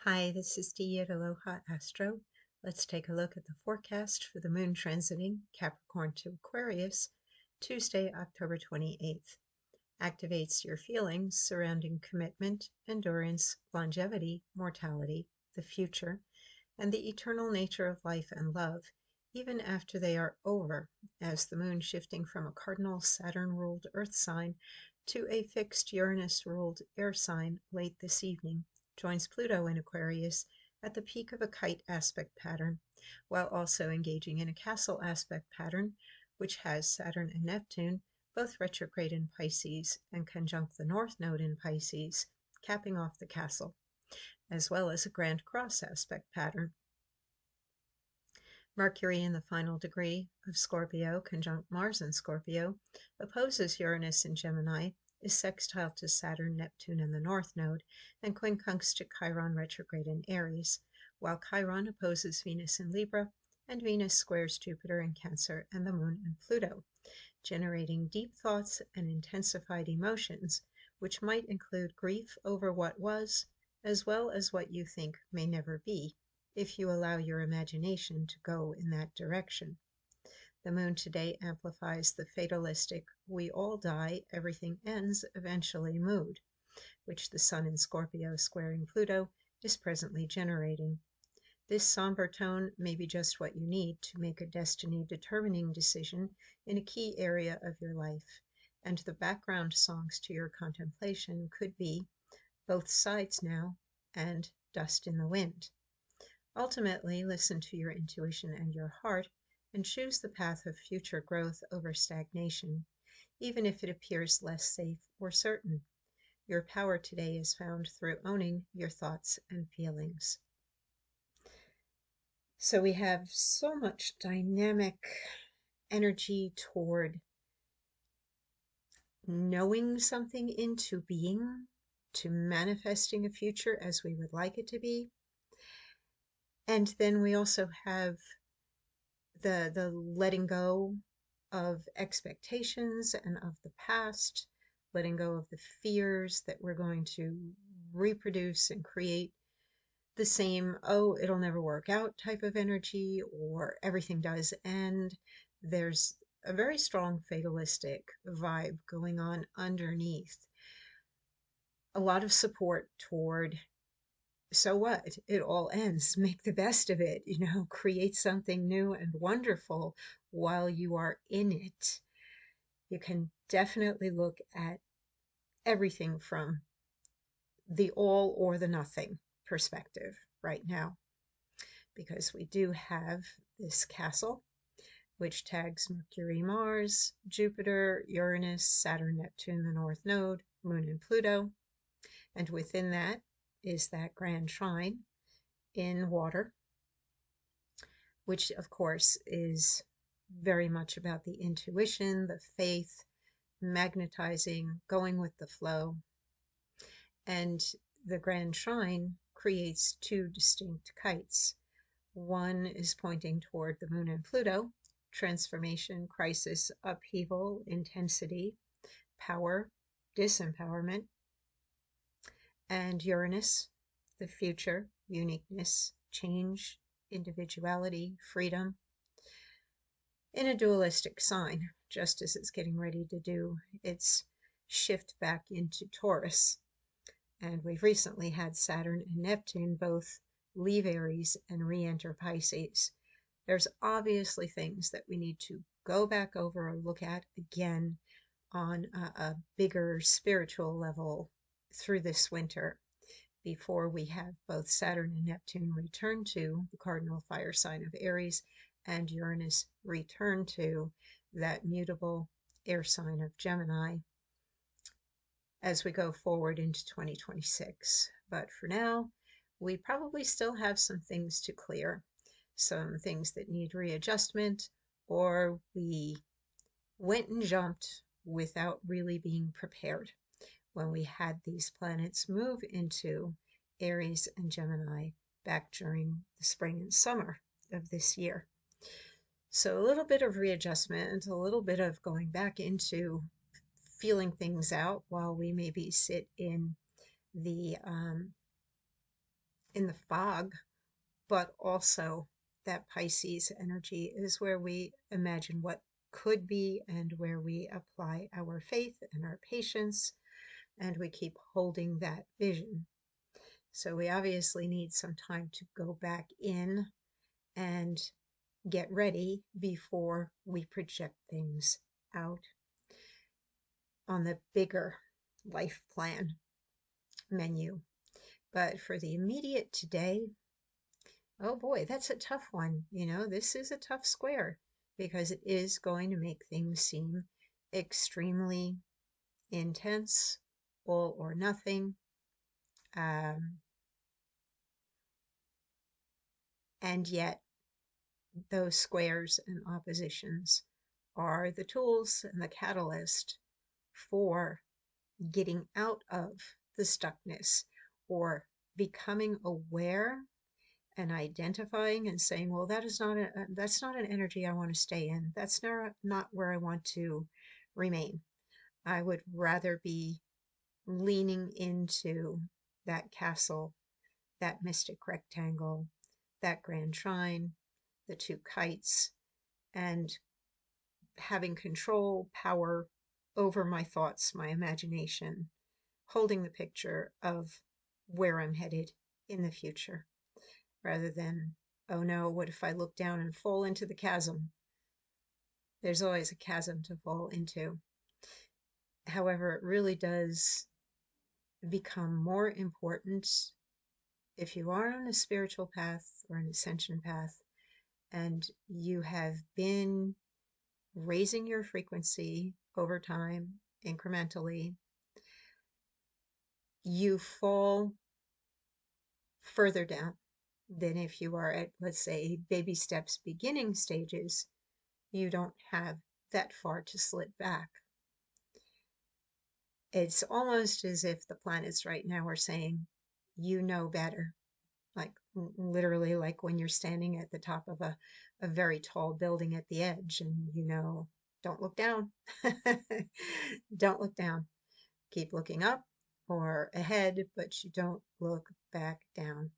Hi, this is Dee at Aloha Astro. Let's take a look at the forecast for the moon transiting Capricorn to Aquarius, Tuesday, October 28th. Activates your feelings surrounding commitment, endurance, longevity, mortality, the future, and the eternal nature of life and love, even after they are over, as the moon shifting from a cardinal Saturn-ruled earth sign to a fixed Uranus-ruled air sign late this evening joins Pluto in Aquarius at the peak of a kite aspect pattern, while also engaging in a castle aspect pattern, which has Saturn and Neptune, both retrograde in Pisces, and conjunct the North Node in Pisces, capping off the castle, as well as a Grand Cross aspect pattern. Mercury in the final degree of Scorpio, conjunct Mars in Scorpio, opposes Uranus in Gemini, is sextile to Saturn, Neptune, and the North Node, and quincunx to Chiron retrograde in Aries, while Chiron opposes Venus in Libra, and Venus squares Jupiter in Cancer and the Moon in Pluto, generating deep thoughts and intensified emotions, which might include grief over what was, as well as what you think may never be, if you allow your imagination to go in that direction. The moon today amplifies the fatalistic, we all die, everything ends eventually mood, which the sun in Scorpio squaring Pluto is presently generating. This somber tone may be just what you need to make a destiny-determining decision in a key area of your life, and the background songs to your contemplation could be Both Sides Now and Dust in the Wind. Ultimately, listen to your intuition and your heart, and choose the path of future growth over stagnation, even if it appears less safe or certain. Your power today is found through owning your thoughts and feelings. So we have so much dynamic energy toward knowing something into being, to manifesting a future as we would like it to be. And then we also have the letting go of expectations and of the past, letting go of the fears that we're going to reproduce and create the same, oh, it'll never work out type of energy, or everything does end. There's a very strong fatalistic vibe going on underneath. A lot of support toward, so what? It all ends. Make the best of it, create something new and wonderful while you are in it. You can definitely look at everything from the all or the nothing perspective right now, because we do have this castle, which tags Mercury, Mars, Jupiter, Uranus, Saturn, Neptune, the North Node, Moon, and Pluto. And within that is that grand trine in water, which of course is very much about the intuition, the faith, magnetizing, going with the flow. And the grand trine creates two distinct kites. One is pointing toward the moon and Pluto, transformation, crisis, upheaval, intensity, power, disempowerment, and Uranus, the future, uniqueness, change, individuality, freedom, in a dualistic sign, just as it's getting ready to do its shift back into Taurus. And we've recently had Saturn and Neptune both leave Aries and re-enter Pisces. There's obviously things that we need to go back over or look at again on a bigger spiritual level through this winter, before we have both Saturn and Neptune return to the cardinal fire sign of Aries and Uranus return to that mutable air sign of Gemini as we go forward into 2026. But for now, we probably still have some things to clear, some things that need readjustment, or we went and jumped without really being prepared when we had these planets move into Aries and Gemini back during the spring and summer of this year. So a little bit of readjustment, a little bit of going back into feeling things out while we maybe sit in the in the fog, but also that Pisces energy is where we imagine what could be and where we apply our faith and our patience, and we keep holding that vision. So we obviously need some time to go back in and get ready before we project things out on the bigger life plan menu. But for the immediate today, oh boy, that's a tough one. This is a tough square because it is going to make things seem extremely intense, all or nothing. And yet, those squares and oppositions are the tools and the catalyst for getting out of the stuckness or becoming aware and identifying and saying, well, that's not an energy I want to stay in. That's not where I want to remain. I would rather be leaning into that castle, that mystic rectangle, that grand shrine, the two kites, and having control, power over my thoughts, my imagination, holding the picture of where I'm headed in the future, rather than, oh no, what if I look down and fall into the chasm? There's always a chasm to fall into. However, it really does become more important if you are on a spiritual path or an ascension path and you have been raising your frequency over time incrementally, you fall further down than if you are at, let's say, baby steps beginning stages. You don't have that far to slip back. It's almost as if the planets right now are saying, you know better. Like literally, like when you're standing at the top of a very tall building at the edge and don't look down. Don't look down. Keep looking up or ahead, but you don't look back down.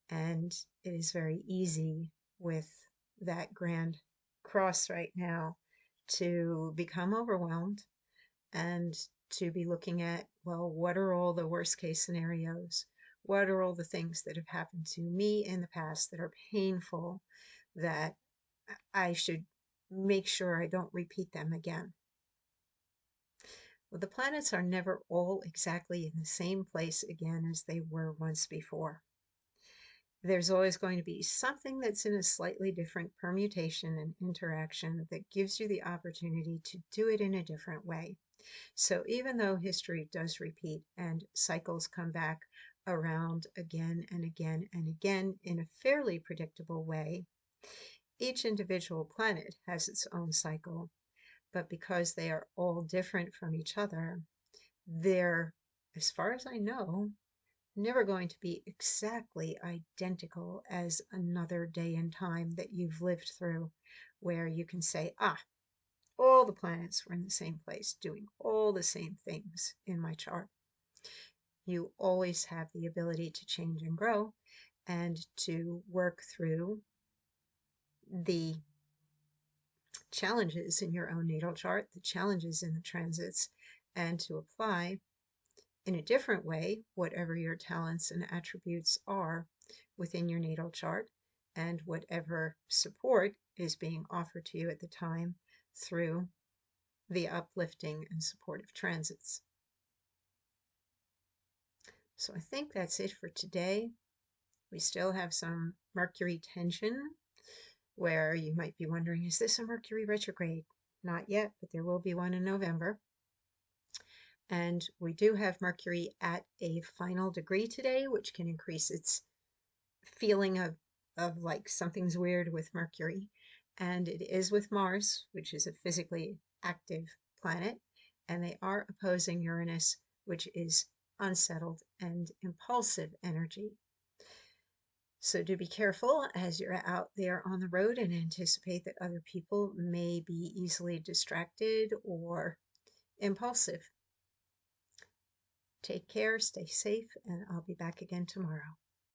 And it is very easy with that grand cross right now to become overwhelmed and to be looking at, well, what are all the worst case scenarios? What are all the things that have happened to me in the past that are painful that I should make sure I don't repeat them again? Well, the planets are never all exactly in the same place again as they were once before. There's always going to be something that's in a slightly different permutation and interaction that gives you the opportunity to do it in a different way. So even though history does repeat and cycles come back around again and again and again in a fairly predictable way, each individual planet has its own cycle. But because they are all different from each other, they're, as far as I know, never going to be exactly identical as another day in time that you've lived through, where you can say, all the planets were in the same place doing all the same things in my chart. You always have the ability to change and grow and to work through the challenges in your own natal chart, the challenges in the transits, and to apply in a different way whatever your talents and attributes are within your natal chart and whatever support is being offered to you at the time through the uplifting and supportive transits. So I think that's it for today. We still have some Mercury tension where you might be wondering, is this a Mercury retrograde? Not yet, but there will be one in November. And we do have Mercury at a final degree today, which can increase its feeling of like something's weird with Mercury. And it is with Mars, which is a physically active planet. And they are opposing Uranus, which is unsettled and impulsive energy. So do be careful as you're out there on the road and anticipate that other people may be easily distracted or impulsive. Take care, stay safe, and I'll be back again tomorrow.